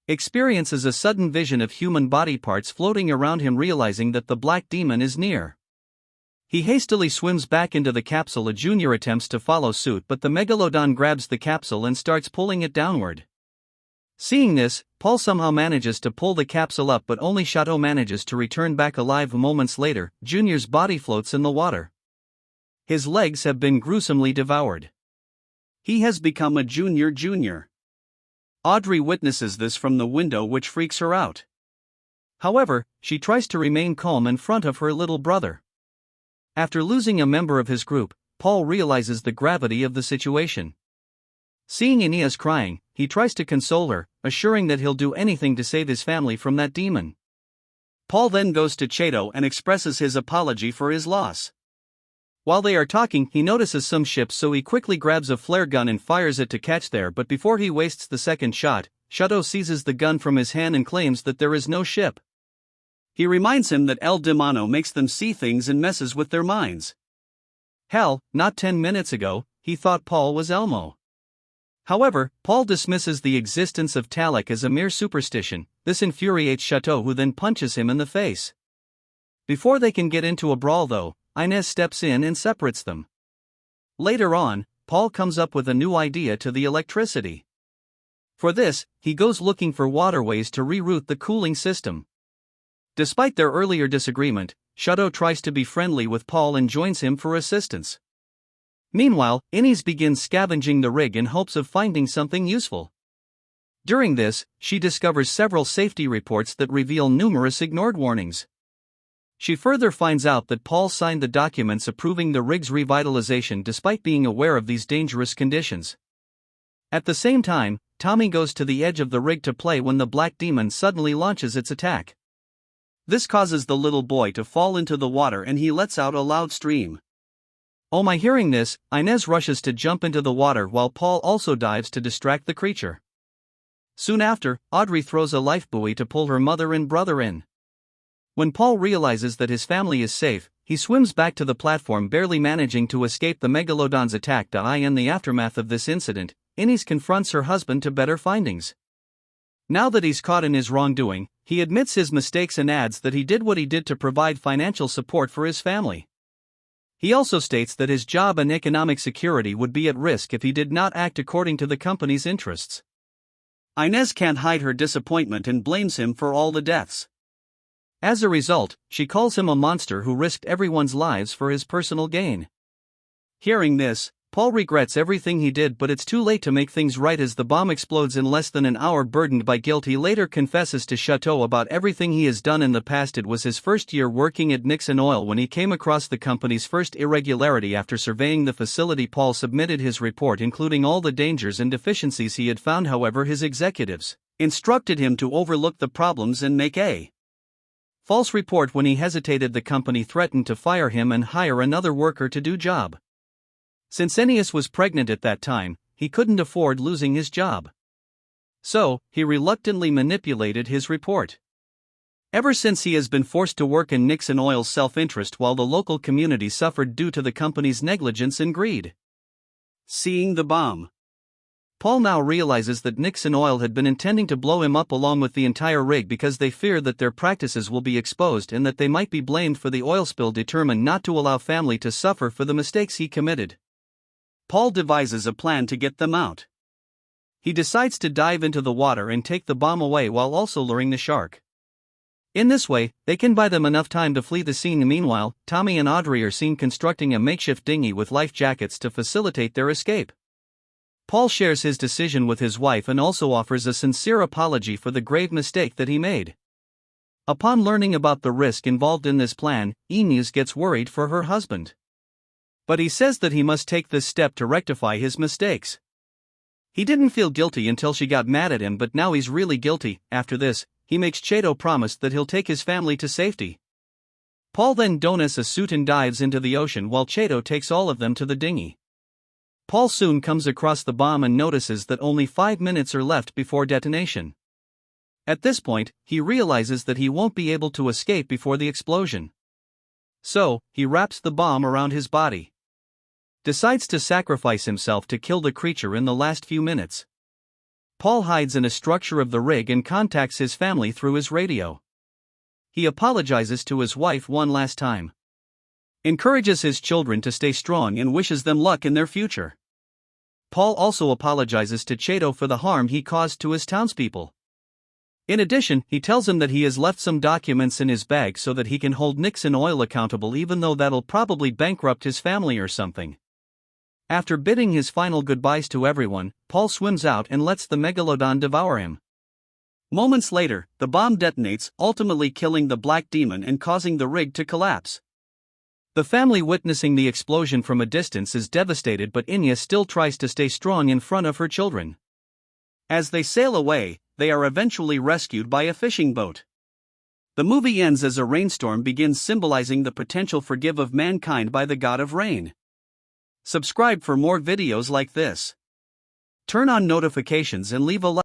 experiences a sudden vision of human body parts floating around him, realizing that the black demon is near. He hastily swims back into the capsule. A junior attempts to follow suit, but the megalodon grabs the capsule and starts pulling it downward. Seeing this, Paul somehow manages to pull the capsule up, but only Sea.2 manages to return back alive. Moments later, Junior's body floats in the water. His legs have been gruesomely devoured. He has become a junior. Audrey witnesses this from the window, which freaks her out. However, she tries to remain calm in front of her little brother. After losing a member of his group, Paul realizes the gravity of the situation. Seeing Aeneas crying, he tries to console her, assuring that he'll do anything to save his family from that demon. Paul then goes to Sea.2 and expresses his apology for his loss. While they are talking, he notices some ships, so he quickly grabs a flare gun and fires it to catch there, but before he wastes the second shot, Sea.2 seizes the gun from his hand and claims that there is no ship. He reminds him that El Demano makes them see things and messes with their minds. Hell, not 10 minutes ago, he thought Paul was Elmo. However, Paul dismisses the existence of Talek as a mere superstition. This infuriates Sea.2, who then punches him in the face. Before they can get into a brawl though, Inez steps in and separates them. Later on, Paul comes up with a new idea to the electricity. For this, he goes looking for waterways to reroute the cooling system. Despite their earlier disagreement, Sea.2 tries to be friendly with Paul and joins him for assistance. Meanwhile, Inez begins scavenging the rig in hopes of finding something useful. During this, she discovers several safety reports that reveal numerous ignored warnings. She further finds out that Paul signed the documents approving the rig's revitalization despite being aware of these dangerous conditions. At the same time, Tommy goes to the edge of the rig to play when the black demon suddenly launches its attack. This causes the little boy to fall into the water and he lets out a loud scream. Oh my! Hearing this, Inez rushes to jump into the water while Paul also dives to distract the creature. Soon after, Audrey throws a life buoy to pull her mother and brother in. When Paul realizes that his family is safe, he swims back to the platform, barely managing to escape the megalodon's attack. In the aftermath of this incident, Inez confronts her husband to better findings. Now that he's caught in his wrongdoing, he admits his mistakes and adds that he did what he did to provide financial support for his family. He also states that his job and economic security would be at risk if he did not act according to the company's interests. Inez can't hide her disappointment and blames him for all the deaths. As a result, she calls him a monster who risked everyone's lives for his personal gain. Hearing this, Paul regrets everything he did, but it's too late to make things right as the bomb explodes in less than an hour. Burdened by guilt, he later confesses to Sea.2 about everything he has done in the past. It was his first year working at Nixon Oil when he came across the company's first irregularity. After surveying the facility, Paul submitted his report including all the dangers and deficiencies he had found. However, his executives instructed him to overlook the problems and make a false report. When he hesitated, the company threatened to fire him and hire another worker to do job. Since Aeneas was pregnant at that time, he couldn't afford losing his job. So, he reluctantly manipulated his report. Ever since, he has been forced to work in Nixon Oil's self-interest while the local community suffered due to the company's negligence and greed. Seeing the bomb, Paul now realizes that Nixon Oil had been intending to blow him up along with the entire rig because they fear that their practices will be exposed and that they might be blamed for the oil spill. Determined not to allow family to suffer for the mistakes he committed, Paul devises a plan to get them out. He decides to dive into the water and take the bomb away while also luring the shark. In this way, they can buy them enough time to flee the scene. Meanwhile, Tommy and Audrey are seen constructing a makeshift dinghy with life jackets to facilitate their escape. Paul shares his decision with his wife and also offers a sincere apology for the grave mistake that he made. Upon learning about the risk involved in this plan, Inez gets worried for her husband. But he says that he must take this step to rectify his mistakes. He didn't feel guilty until she got mad at him, but now he's really guilty. After this, he makes Sea.2 promise that he'll take his family to safety. Paul then dons a suit and dives into the ocean while Sea.2 takes all of them to the dinghy. Paul soon comes across the bomb and notices that only 5 minutes are left before detonation. At this point, he realizes that he won't be able to escape before the explosion. So, he wraps the bomb around his body. Decides to sacrifice himself to kill the creature in the last few minutes. Paul hides in a structure of the rig and contacts his family through his radio. He apologizes to his wife one last time, encourages his children to stay strong and wishes them luck in their future. Paul also apologizes to Cheeto for the harm he caused to his townspeople. In addition, he tells him that he has left some documents in his bag so that he can hold Nixon Oil accountable, even though that'll probably bankrupt his family or something. After bidding his final goodbyes to everyone, Paul swims out and lets the megalodon devour him. Moments later, the bomb detonates, ultimately killing the black demon and causing the rig to collapse. The family witnessing the explosion from a distance is devastated, but Inya still tries to stay strong in front of her children. As they sail away, they are eventually rescued by a fishing boat. The movie ends as a rainstorm begins, symbolizing the potential forgive of mankind by the god of rain. Subscribe for more videos like this. Turn on notifications and leave a like.